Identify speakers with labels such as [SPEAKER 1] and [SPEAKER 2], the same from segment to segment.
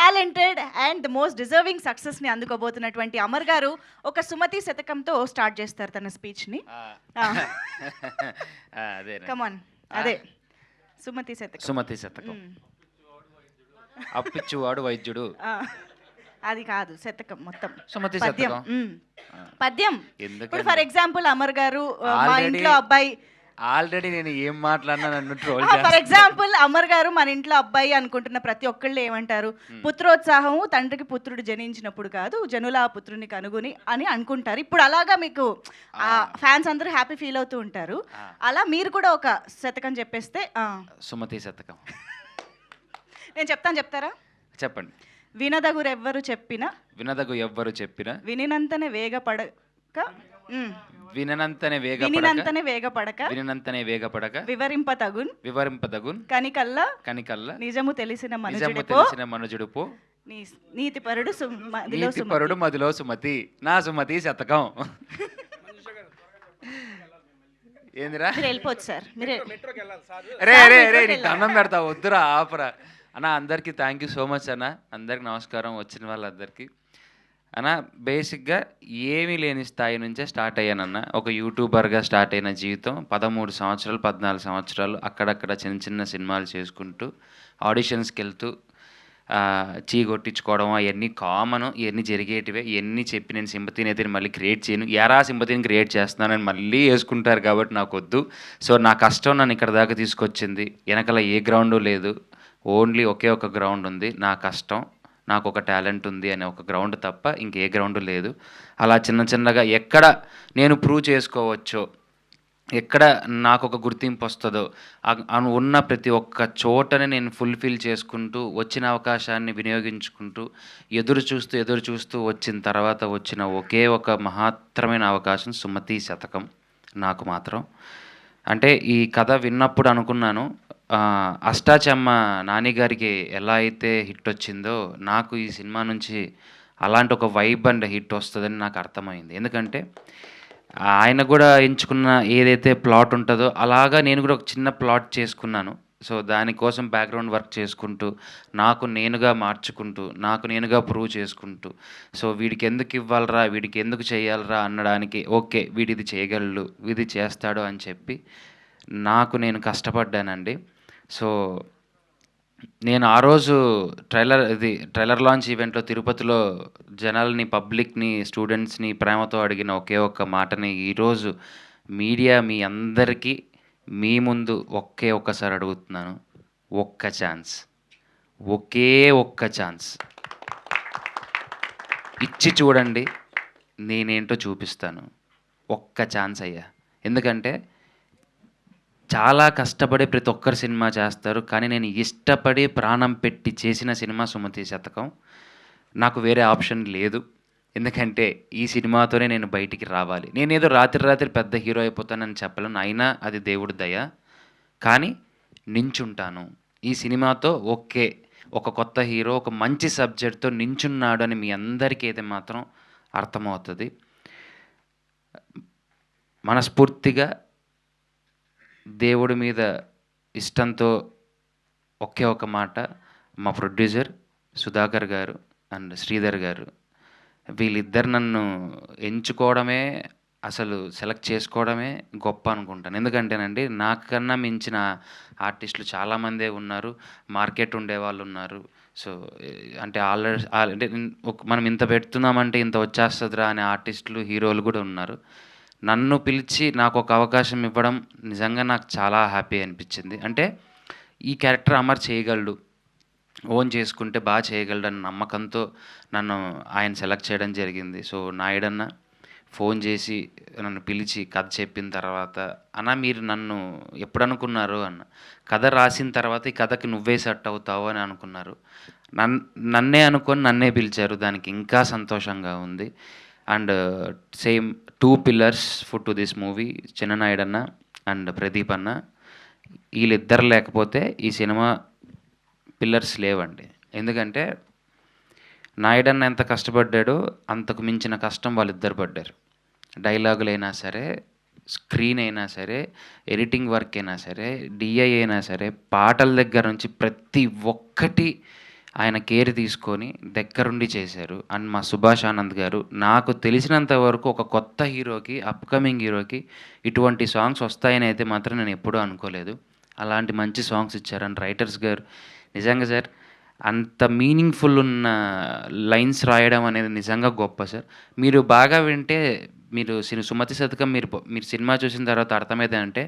[SPEAKER 1] Talented and the most deserving సక్సెస్ని అందుకోబోతున్నటువంటి అమర్ గారు ఒక సుమతి శతకంతో స్టార్ట్ చేస్తారు తన స్పీచ్ని. కమాన్, అదే సుమతి శతకం.
[SPEAKER 2] సుమతి శతకం. అప్పిచ్చువాడు వైద్యుడు.
[SPEAKER 1] అది కాదు, శతకం మొత్తం.
[SPEAKER 2] సుమతి
[SPEAKER 1] పద్యం.
[SPEAKER 2] శతకం
[SPEAKER 1] పద్యం. ఇప్పుడు ఫర్ ఎగ్జాంపుల్ అమర్ గారు మా ఇంట్లో అబ్బాయి,
[SPEAKER 2] ఆల్రెడీ నేను ఏం మాట్లాడినా నన్ను ట్రోల్.
[SPEAKER 1] ఫర్ ఎగ్జాంపుల్ అమర్ గారు మన ఇంట్లో అబ్బాయి అనుకుంటున్న ప్రతి ఒక్కళ్ళు ఏమంటారు, పుత్రోత్సాహము తండ్రికి పుత్రుడు జనించినప్పుడు కాదు, జనుల ఆ పుత్రుని కనుగొని అని అనుకుంటారు. ఇప్పుడు అలాగా మీకు ఫ్యాన్స్ అందరూ హ్యాపీ ఫీల్ అవుతూ ఉంటారు. అలా మీరు కూడా ఒక శతకం చెప్పేస్తే.
[SPEAKER 2] సుమతి శతకం
[SPEAKER 1] నేను చెప్తాను, చెప్తారా?
[SPEAKER 2] చెప్పండి.
[SPEAKER 1] వినదగురెవ్వరు చెప్పిన,
[SPEAKER 2] వినదగు ఎవ్వరు చెప్పిన,
[SPEAKER 1] వినినంతనే వేగపడక,
[SPEAKER 2] వినంతనే వేగపడక, వివరింపతగున్ కనికల్లా
[SPEAKER 1] నిజము తెలిసిన
[SPEAKER 2] మనుజుడుపో
[SPEAKER 1] నీతిపరుడు
[SPEAKER 2] మదిలో సుమతి. నా సుమతి శతకం. ఏందిరా
[SPEAKER 1] వెళ్ళిపోవచ్చు సార్, మీరే
[SPEAKER 2] రే దండం పెడతా, వద్దురా ఆపరా అన్న. అందరికీ థ్యాంక్ యూ సో మచ్ అన్న. అందరికి నమస్కారం, వచ్చిన వాళ్ళందరికీ. అన్న బేసిక్గా ఏమీ లేని స్థాయి నుంచే స్టార్ట్ అయ్యానన్న. ఒక యూట్యూబర్గా స్టార్ట్ అయిన జీవితం 13 సంవత్సరాలు 14 సంవత్సరాలు అక్కడక్కడ చిన్న చిన్న సినిమాలు చేసుకుంటూ ఆడిషన్స్కి వెళ్తూ కొట్టించుకోవడం అవన్నీ కామన్, ఇవన్నీ జరిగేటివే. ఇవన్నీ చెప్పి నేను సింపతిని అయితే మళ్ళీ క్రియేట్ చేయను. ఎరా సింపతిని క్రియేట్ చేస్తున్నానని మళ్ళీ వేసుకుంటారు కాబట్టి నాకు వద్దు. సో నా కష్టం నన్ను ఇక్కడ దాకా తీసుకొచ్చింది. వెనకాల ఏ గ్రౌండు లేదు, ఓన్లీ ఒకే ఒక గ్రౌండ్ ఉంది, నా కష్టం, నాకు ఒక టాలెంట్ ఉంది అనే ఒక గ్రౌండ్ తప్ప ఇంకే గ్రౌండ్ లేదు. అలా చిన్న చిన్నగా ఎక్కడ నేను ప్రూవ్ చేసుకోవచ్చో, ఎక్కడ నాకు ఒక గుర్తింపు వస్తుందో ఉన్న ప్రతి ఒక్క చోటనే నేను ఫుల్ఫిల్ చేసుకుంటూ వచ్చిన అవకాశాన్ని వినియోగించుకుంటూ ఎదురు చూస్తూ వచ్చిన తర్వాత వచ్చిన ఒకే ఒక మహత్తరమైన అవకాశం సుమతి శతకం నాకు మాత్రం. అంటే ఈ కథ విన్నప్పుడు అనుకున్నాను, అష్టాచెమ్మ నాని గారికి ఎలా అయితే హిట్ వచ్చిందో నాకు ఈ సినిమా నుంచి అలాంటి ఒక వైబ్ అండ్ హిట్ వస్తుందని నాకు అర్థమైంది. ఎందుకంటే ఆయన కూడా ఎంచుకున్న ఏదైతే ప్లాట్ ఉంటుందో అలాగా నేను కూడా ఒక చిన్న ప్లాట్ చేసుకున్నాను. సో దానికోసం బ్యాక్గ్రౌండ్ వర్క్ చేసుకుంటూ నాకు నేనుగా మార్చుకుంటూ నాకు నేనుగా ప్రూవ్ చేసుకుంటూ, సో వీడికి ఎందుకు ఇవ్వాలరా, వీడికి ఎందుకు చేయాలరా అనడానికి, ఓకే వీడిది చేయగలడు, ఇది చేస్తాడు అని చెప్పి నాకు నేను కష్టపడ్డానండి. సో నేను ఆ రోజు ట్రైలర్ లాంచ్ ఈవెంట్లో తిరుపతిలో జనాల్ని, పబ్లిక్ని, స్టూడెంట్స్ని ప్రేమతో అడిగిన ఒకే ఒక్క మాటని ఈరోజు మీడియా మీ అందరికీ మీ ముందు ఒక్కసారి అడుగుతున్నాను. ఒక్క ఛాన్స్, ఒకే ఒక్క ఛాన్స్ ఇచ్చి చూడండి, నేనేంటో చూపిస్తాను. ఒక్క ఛాన్స్ అయ్యా. ఎందుకంటే చాలా కష్టపడి ప్రతి ఒక్కరు సినిమా చేస్తారు, కానీ నేను ఇష్టపడి ప్రాణం పెట్టి చేసిన సినిమా సుమతి శతకం. నాకు వేరే ఆప్షన్ లేదు. ఎందుకంటే ఈ సినిమాతోనే నేను బయటికి రావాలి. నేనేదో రాత్రి పెద్ద హీరో అయిపోతానని చెప్పలేను, అయినా అది దేవుడి దయ. కానీ నించుంటాను ఈ సినిమాతో. ఒక కొత్త హీరో ఒక మంచి సబ్జెక్ట్తో నించున్నాడు అని మీ అందరికీ అయితే మాత్రం అర్థమవుతుంది. మనస్ఫూర్తిగా దేవుడి మీద ఇష్టంతో ఒక మాట, మా ప్రొడ్యూసర్ సుధాకర్ గారు అండ్ శ్రీధర్ గారు, వీళ్ళిద్దరు నన్ను ఎంచుకోవడమే, అసలు సెలెక్ట్ చేసుకోవడమే గొప్ప అనుకుంటాను. ఎందుకంటేనండి నాకన్నా మించిన ఆర్టిస్టులు చాలామందే ఉన్నారు, మార్కెట్ ఉండేవాళ్ళు ఉన్నారు. సో అంటే అంటే మనం ఇంత పెడుతున్నామంటే ఇంత వచ్చేస్తుందిరా అనే ఆర్టిస్టులు, హీరోలు కూడా ఉన్నారు. నన్ను పిలిచి నాకు ఒక అవకాశం ఇవ్వడం నిజంగా నాకు చాలా హ్యాపీ అనిపించింది. అంటే ఈ క్యారెక్టర్ అమర్ చేయగలడు, ఓన్ చేసుకుంటే బాగా చేయగలడు అన్న నమ్మకంతో నన్ను ఆయన సెలెక్ట్ చేయడం జరిగింది. సో నాయుడన్న ఫోన్ చేసి నన్ను పిలిచి కథ చెప్పిన తర్వాత, అన్న మీరు నన్ను ఎప్పుడు అనుకున్నారు అన్న, కథ రాసిన తర్వాత ఈ కథకి నువ్వే సెట్ అవుతావు అని అనుకున్నారు. నన్నే అనుకొని నన్నే పిలిచారు, దానికి ఇంకా సంతోషంగా ఉంది. And same 2 pillars to this movie, చిన్ననాయుడన్న అండ్ ప్రదీప్ అన్న. వీళ్ళిద్దరు లేకపోతే ఈ సినిమా పిల్లర్స్ లేవండి. ఎందుకంటే నాయుడన్న ఎంత కష్టపడ్డాడో అంతకు మించిన కష్టం వాళ్ళిద్దరు పడ్డారు. డైలాగులైనా సరే, స్క్రీన్ అయినా సరే, ఎడిటింగ్ వర్క్ అయినా సరే, డిఐ అయినా సరే, పాటల దగ్గర నుంచి ప్రతి ఒక్కటి ఆయన కేర్ తీసుకొని దగ్గరుండి చేశారు. అండ్ మా సుభాష్ ఆనంద్ గారు నాకు తెలిసినంత వరకు ఒక కొత్త హీరోకి, అప్‌కమింగ్ హీరోకి ఇటువంటి సాంగ్స్ వస్తాయని అయితే మాత్రం నేను ఎప్పుడూ అనుకోలేదు. అలాంటి మంచి సాంగ్స్ ఇచ్చారు. అండ్ రైటర్స్ గారు నిజంగా సార్ అంత మీనింగ్‌ఫుల్ ఉన్న లైన్స్ రాయడం అనేది నిజంగా గొప్ప సార్. మీరు బాగా వింటే మీరు 'సుమతి శతకం' మీరు సినిమా చూసిన తర్వాత అర్థమైందంటే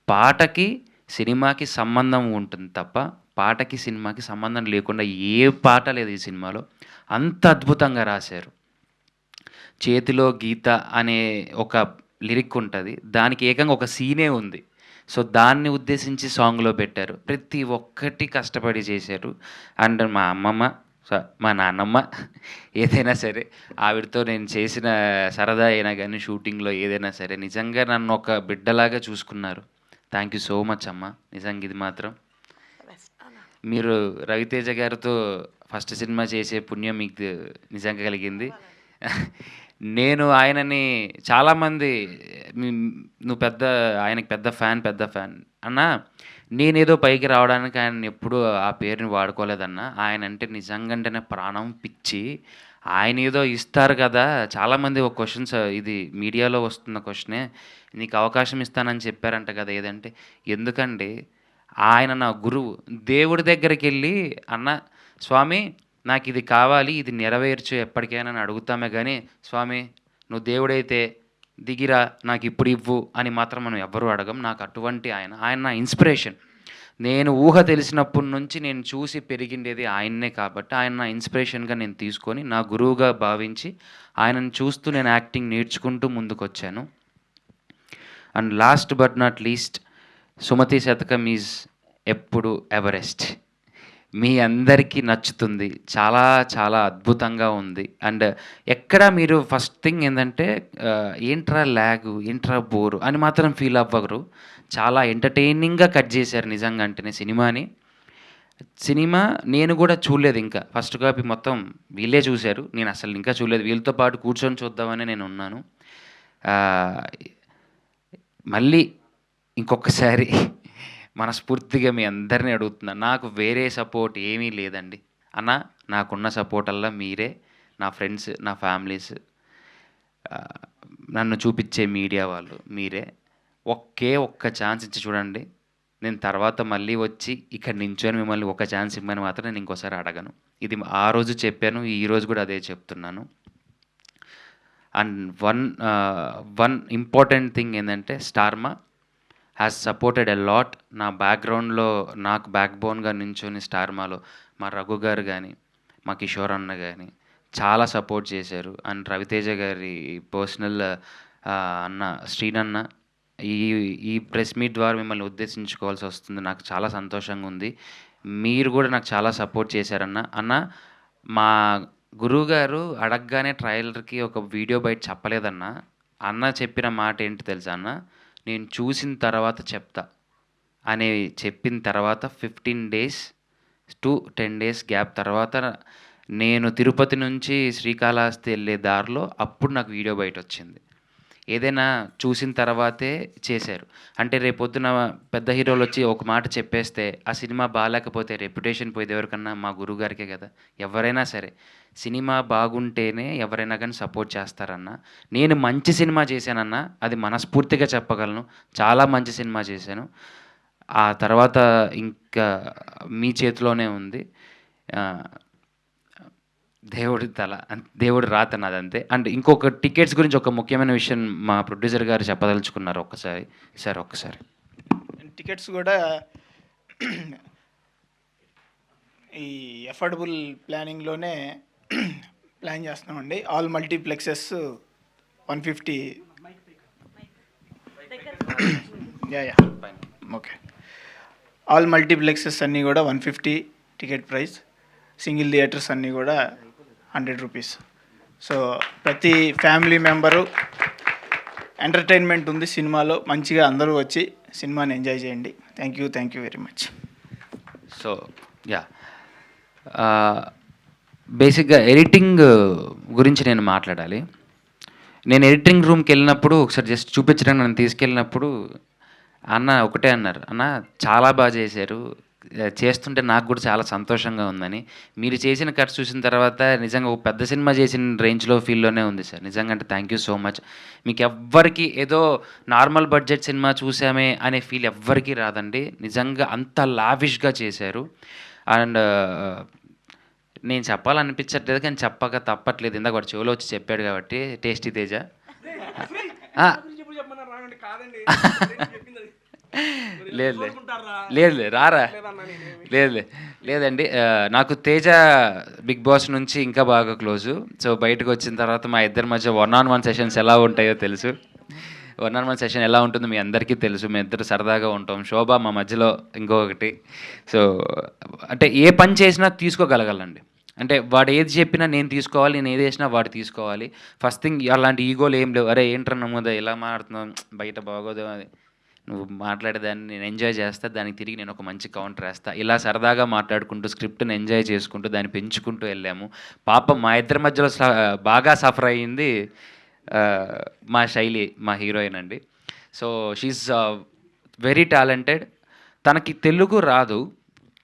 [SPEAKER 2] పాటకి, సినిమాకి సంబంధం ఉంటుంది తప్ప పాటకి, సినిమాకి సంబంధం లేకుండా ఏ పాట లేదు ఈ సినిమాలో. అంత అద్భుతంగా రాశారు. 'చేతిలో గీత' అనే ఒక లిరిక్ ఉంటది. దానికి ఏకంగా ఒక సీనే ఉంది. సో, దాన్ని ఉద్దేశించి సాంగ్‌లో పెట్టారు. ప్రతి ఒక్కటి కష్టపడి చేశారు. అండ్ మా అమ్మమ్మ, మా నాన్నమ్మ ఏదైనా సరే ఆవిడతో నేను చేసిన సరదా అయినా గానీ, షూటింగ్‌లో ఏదైనా సరే నిజంగా నన్ను ఒక బిడ్డలాగా చూసుకున్నారు. థ్యాంక్ యూ సో మచ్ అమ్మ. నిజంగా ఇది మాత్రం. మీరు రవితేజ గారితో ఫస్ట్ సినిమా చేసే పుణ్యం మీకు నిజంగా కలిగింది. నేను ఆయనని చాలామంది నువ్వు ఆయనకి పెద్ద ఫ్యాన్ అన్నా నేనేదో పైకి రావడానికి ఆయన ఎప్పుడూ ఆ పేరుని వాడుకోలేదన్నా. ఆయన అంటే నిజంగంటేనే ప్రాణం, పిచ్చి. ఆయన ఏదో ఇస్తారు కదా, చాలామంది ఒక క్వశ్చన్స్ ఇది మీడియాలో వస్తున్న క్వశ్చనే, నీకు అవకాశం ఇస్తానని చెప్పారంట కదా ఏదంటే, ఎందుకండి ఆయన నా గురువు. దేవుడి దగ్గరికెళ్ళి అన్న స్వామి నాకు ఇది కావాలి, ఇది నెరవేర్చు ఎప్పటికైనా అని అడుగుతామే కానీ, స్వామి నువ్వు దేవుడైతే దిగిరా నాకు ఇప్పుడు ఇవ్వు అని మాత్రం మనం ఎవ్వరూ అడగం. నాకు అటువంటి ఆయన నా ఇన్స్పిరేషన్. నేను ఊహ తెలిసినప్పటి నుంచి నేను చూసి పెరిగిండేది ఆయన్నే కాబట్టి ఆయన నా ఇన్స్పిరేషన్గా నేను తీసుకొని నా గురువుగా భావించి ఆయనను చూస్తూ నేను యాక్టింగ్ నేర్చుకుంటూ ముందుకొచ్చాను. And last but not least, 'Sumathi Shatakam' is ఎప్పుడు ఎవరెస్ట్. మీ అందరికీ నచ్చుతుంది. చాలా చాలా అద్భుతంగా ఉంది. అండ్ ఎక్కడ మీరు ఫస్ట్ థింగ్ ఏందంటే ఏంట్రా ల్యాగు, ఏంట్రా బోరు అని మాత్రం ఫీల్ అవ్వరు. చాలా ఎంటర్‌టైనింగ్‌గా కట్ చేశారు నిజంగా అంటేనే సినిమాని. సినిమా నేను కూడా చూడలేదు ఇంకా. ఫస్ట్ కాపీ మొత్తం వీళ్ళే చూశారు. నేను అసలు ఇంకా చూడలేదు. వీళ్ళతో పాటు కూర్చొని చూద్దామని నేను ఉన్నాను. మళ్ళీ ఇంకొకసారి మనస్ఫూర్తిగా మీ అందరిని అడుగుతున్నాను. నాకు వేరే సపోర్ట్ ఏమీ లేదండి. అన్న నాకున్న సపోర్ట్ అల్లా మీరే, నా ఫ్రెండ్స్, నా ఫ్యామిలీస్, నన్ను చూపించే మీడియా వాళ్ళు మీరే. ఒక్క ఛాన్స్ ఇచ్చి చూడండి. నేను తర్వాత మళ్ళీ వచ్చి ఇక్కడ నించొని మిమ్మల్ని ఒక ఛాన్స్ ఇమ్మని మాత్రం నేను ఇంకోసారి అడగను. ఇది ఆ రోజు చెప్పాను, ఈరోజు కూడా అదే చెప్తున్నాను. అండ్ వన్ ఇంపార్టెంట్ థింగ్ ఏంటంటే Star Maa has supported a lot. నా బ్యాక్గ్రౌండ్లో నాకు బ్యాక్ బోన్గా నించొని స్టార్మాలో మా రఘు గారు కానీ, మా కిషోర్ అన్న కానీ చాలా సపోర్ట్ చేశారు. అండ్ రవితేజ గారి పర్సనల్ అన్న శ్రీనన్న ఈ ప్రెస్ మీట్ ద్వారా మిమ్మల్ని ఉద్దేశించుకోవాల్సి వస్తుంది. నాకు చాలా సంతోషంగా ఉంది. మీరు కూడా నాకు చాలా సపోర్ట్ చేశారన్న. అన్న మా గురువుగారు అడగగానే ట్రైలర్కి ఒక వీడియో బయట చెప్పలేదన్న. అన్న చెప్పిన మాట ఏంటి తెలుసా అన్న, నేను చూసిన తర్వాత చెప్తా అని చెప్పిన తర్వాత 15 days to 10 days గ్యాప్ తర్వాత నేను తిరుపతి నుంచి శ్రీకాళహస్తి వెళ్ళే దారిలో అప్పుడు నాకు వీడియో బయట వచ్చింది. ఏదైనా చూసిన తర్వాతే చేశారు. అంటే రేపొద్దున పెద్ద హీరోలు వచ్చి ఒక మాట చెప్పేస్తే ఆ సినిమా బాగాలేకపోతే రెప్యుటేషన్ పోయేది ఎవరికన్నా? మా గురువుగారికే కదా. ఎవరైనా సరే సినిమా బాగుంటేనే ఎవరైనా కానీ సపోర్ట్ చేస్తారన్న. నేను మంచి సినిమా చేశానన్న, అది మనస్ఫూర్తిగా చెప్పగలను. చాలా మంచి సినిమా చేశాను. ఆ తర్వాత ఇంకా మీ చేతిలోనే ఉంది. దేవుడి రాత నాదంతే. అండ్ ఇంకొక టికెట్స్ గురించి ఒక ముఖ్యమైన విషయం మా ప్రొడ్యూసర్ గారు చెప్పదలుచుకున్నారు. ఒక్కసారి
[SPEAKER 3] టికెట్స్ కూడా ఈ అఫోర్డబుల్ ప్లానింగ్లోనే ప్లాన్ చేస్తున్నామండి. All multiplexes 150 okay. All multiplexes అన్నీ కూడా 150 టికెట్ ప్రైస్. సింగిల్ థియేటర్స్ అన్నీ కూడా 100 రూపీస్. సో ప్రతి ఫ్యామిలీ మెంబరు ఎంటర్టైన్మెంట్ ఉంది సినిమాలో. మంచిగా అందరూ వచ్చి సినిమాని ఎంజాయ్ చేయండి. Thank you very much.
[SPEAKER 2] So బేసిక్గా ఎడిటింగ్ గురించి నేను మాట్లాడాలి. నేను ఎడిటింగ్ రూమ్కి వెళ్ళినప్పుడు ఒకసారి జస్ట్ చూపించడానికి నన్ను తీసుకెళ్ళినప్పుడు అన్న ఒకటే అన్నారు, అన్న చాలా బాగా చేశారు, చేస్తుంటే నాకు కూడా చాలా సంతోషంగా ఉందని. మీరు చేసిన కట్స్ చూసిన తర్వాత నిజంగా ఒక పెద్ద సినిమా చేసిన రేంజ్‌లో ఫీల్‌లోనే ఉంది సార్. నిజంగా అంటే థ్యాంక్ యూ సో మచ్. మీకెవ్వరికీ ఏదో నార్మల్ బడ్జెట్ సినిమా చూసామే అనే ఫీల్ ఎవ్వరికీ రాదండి. నిజంగా అంత లావిష్‌గా చేశారు. అండ్ నేను చెప్పాలనిపించట్లేదు కానీ చెప్పక తప్పట్లేదు. ఇందాక వాడు చెవిలో వచ్చి చెప్పాడు కాబట్టి టేస్టీ తేజ. ఆ! లేదులే. లేదులే రారా. లేదులే. లేదండి. నాకు తేజ బిగ్ బాస్ నుంచి ఇంకా బాగా క్లోజు. సో బయటకు వచ్చిన తర్వాత మా ఇద్దరి మధ్య 1-on-1 సెషన్స్ ఎలా ఉంటాయో తెలుసు. 1-on-1 సెషన్ ఎలా ఉంటుందో మీ అందరికీ తెలుసు. మేమిద్దరు సరదాగా ఉంటాం. శోభ మా మధ్యలో ఇంకొకటి. సో అంటే ఏ పని చేసినా తీసుకోగలగాలండి. అంటే వాడు ఏది చెప్పినా నేను తీసుకోవాలి. నేను ఏది చేసినా వాడు తీసుకోవాలి. ఫస్ట్ థింగ్ అలాంటి ఈగోలు ఏం లేవు. అరే ఏంట్రా నమ్ముదా ఇలా మాట్లాడుతున్నావు, బయట బాగోదు అది. నువ్వు మాట్లాడేదాన్ని నేను ఎంజాయ్ చేస్తా, దానికి తిరిగి నేను ఒక మంచి కౌంటర్ వేస్తా. ఇలా సరదాగా మాట్లాడుకుంటూ స్క్రిప్ట్ని ఎంజాయ్ చేసుకుంటూ దాన్ని పెంచుకుంటూ వెళ్ళాము. పాపం మా ఇద్దరి మధ్యలో బాగా సఫర్ అయ్యింది మా శైలి, మా హీరోయిన్ అండి. So she is very talented. తనకి తెలుగు రాదు.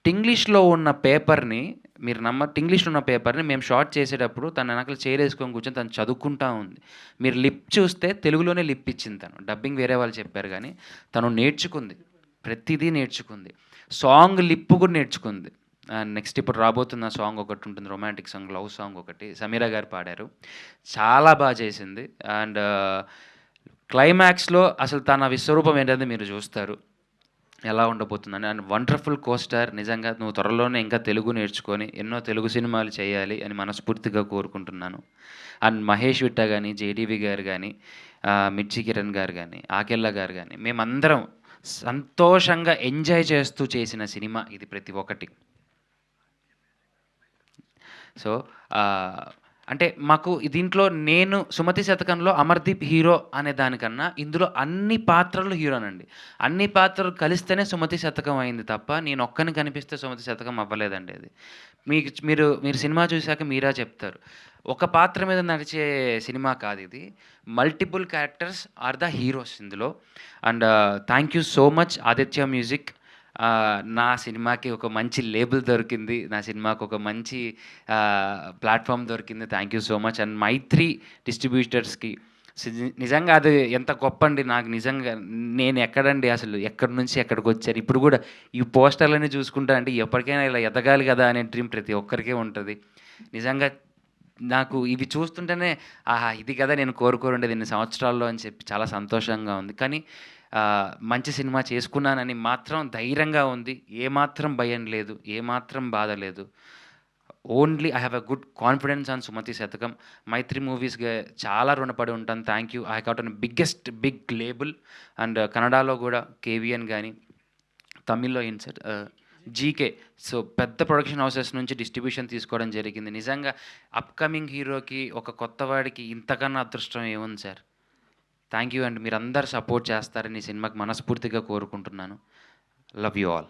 [SPEAKER 2] టింగ్లీష్లో ఉన్న పేపర్ని మీరు ఇంగ్లీష్లో ఉన్న పేపర్ని మేము షార్ట్ చేసేటప్పుడు తన వెనకాల చైర్ వేసుకొని కూర్చొని తను చదువుకుంటా ఉంది. మీరు లిప్ చూస్తే తెలుగులోనే లిప్ ఇచ్చింది తను. డబ్బింగ్ వేరే వాళ్ళు చెప్పారు కానీ తను నేర్చుకుంది, ప్రతిదీ నేర్చుకుంది. సాంగ్ లిప్ కూడా నేర్చుకుంది. నెక్స్ట్ ఇప్పుడు రాబోతున్న సాంగ్ ఒకటి ఉంటుంది, రొమాంటిక్ సాంగ్, లవ్ సాంగ్ ఒకటి సమీరా గారు పాడారు. చాలా బాగా చేసింది. అండ్ క్లైమాక్స్లో అసలు తన విశ్వరూపం ఏంటంటే మీరు చూస్తారు ఎలా ఉండబోతుందని. And wonderful costar. నిజంగా నువ్వు త్వరలోనే ఇంకా తెలుగు నేర్చుకొని ఎన్నో తెలుగు సినిమాలు చేయాలి అని మనస్ఫూర్తిగా కోరుకుంటున్నాను. అండ్ మహేష్ విట్ట కానీ, జేడీవి గారు కానీ, మిర్చి కిరణ్ గారు కానీ, ఆకెళ్ళ గారు కానీ, మేమందరం సంతోషంగా ఎంజాయ్ చేస్తూ చేసిన సినిమా ఇది ప్రతి ఒక్కటి. సో అంటే మాకు దీంట్లో నేను సుమతి శతకంలో అమర్దీప్ హీరో అనే దానికన్నా ఇందులో అన్ని పాత్రలు హీరోనండి. అన్ని పాత్రలు కలిస్తేనే సుమతి శతకం అయింది తప్ప నేను ఒక్కని కనిపిస్తే సుమతి శతకం అవ్వలేదండి అది. మీరు సినిమా చూశాక మీరా చెప్తారు. ఒక పాత్ర మీద నడిచే సినిమా కాదు ఇది. Multiple characters are the heroes ఇందులో. And thank you so much Aditya Music. నా సినిమాకి ఒక మంచి లేబుల్ దొరికింది, నా సినిమాకి ఒక మంచి ప్లాట్ఫామ్ దొరికింది. Thank you so much. And Mythri డిస్ట్రిబ్యూటర్స్కి నిజంగా అది ఎంత గొప్ప అండి. నాకు నిజంగా నేను ఎక్కడండి అసలు ఎక్కడి నుంచి ఎక్కడికి వచ్చారు. ఇప్పుడు కూడా ఈ పోస్టర్లన్నీ చూసుకుంటా అంటే ఎప్పటికైనా ఇలా ఎదగాలి కదా అనే డ్రీమ్ ప్రతి ఒక్కరికే ఉంటుంది. నిజంగా నాకు ఇవి చూస్తుంటేనే ఆహా ఇది కదా నేను కోరుకోరుండేది ఇన్ని సంవత్సరాల్లో అని చెప్పి చాలా సంతోషంగా ఉంది. కానీ మంచి సినిమా చేసుకున్నానని మాత్రం ధైర్యంగా ఉంది. ఏమాత్రం భయం లేదు, ఏమాత్రం బాధ లేదు. Only I have a good confidence on Sumathi Shatakam. Mythri మూవీస్గా చాలా రుణపడి ఉంటాను. Thank you. I got an big label. And కన్నడలో కూడా కేవిఎన్ కానీ, తమిళ్లో ఏం సార్ జీకే. సో పెద్ద ప్రొడక్షన్ హౌసెస్ నుంచి డిస్ట్రిబ్యూషన్ తీసుకోవడం జరిగింది. నిజంగా అప్కమింగ్ హీరోకి ఒక కొత్త వాడికి ఇంతకన్నా అదృష్టం ఏముంది సార్. థ్యాంక్ యూ అండి. మీరు అందరు సపోర్ట్ చేస్తారని ఈ సినిమాకి మనస్ఫూర్తిగా కోరుకుంటున్నాను. Love you all.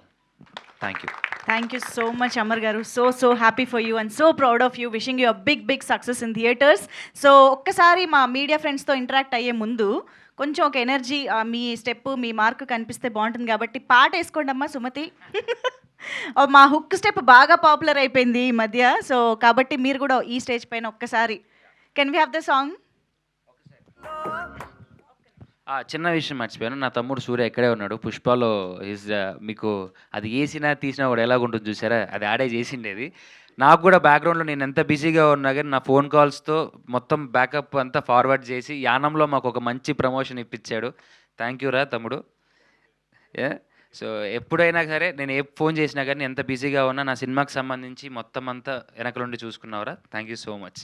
[SPEAKER 2] Thank you.
[SPEAKER 1] Thank you so much Amar గారు. So happy for you and so proud of you. Wishing you a big success in theatres. So ఒక్కసారి మా మీడియా ఫ్రెండ్స్తో ఇంటరాక్ట్ అయ్యే ముందు కొంచెం ఒక ఎనర్జీ, మీ స్టెప్, మీ మార్క్ కనిపిస్తే బాగుంటుంది కాబట్టి పాట వేసుకోండి అమ్మా సుమతి. మా హుక్ స్టెప్ బాగా పాపులర్ అయిపోయింది ఈ మధ్య. సో కాబట్టి మీరు కూడా ఈ స్టేజ్ పైన ఒక్కసారి can we have the song?
[SPEAKER 2] చిన్న విషయం మర్చిపోయాను. నా తమ్ముడు సూర్య ఇక్కడే ఉన్నాడు. పుష్పలో మీకు అది వేసినా తీసినా కూడా ఎలాగుంటుంది చూసారా, అది ఆడే చేసిండేది. నాకు కూడా బ్యాక్గ్రౌండ్లో నేను ఎంత బిజీగా ఉన్నా కానీ నా ఫోన్ కాల్స్తో మొత్తం బ్యాకప్ అంతా ఫార్వర్డ్ చేసి యానంలో మాకు ఒక మంచి ప్రమోషన్ ఇప్పించాడు. థ్యాంక్ యూ రా తమ్ముడు. సో ఎప్పుడైనా సరే నేను ఏ ఫోన్ చేసినా కానీ ఎంత బిజీగా ఉన్నా నా సినిమాకి సంబంధించి మొత్తం అంతా వెనకలుండి చూసుకున్నావురా. Thank you so much.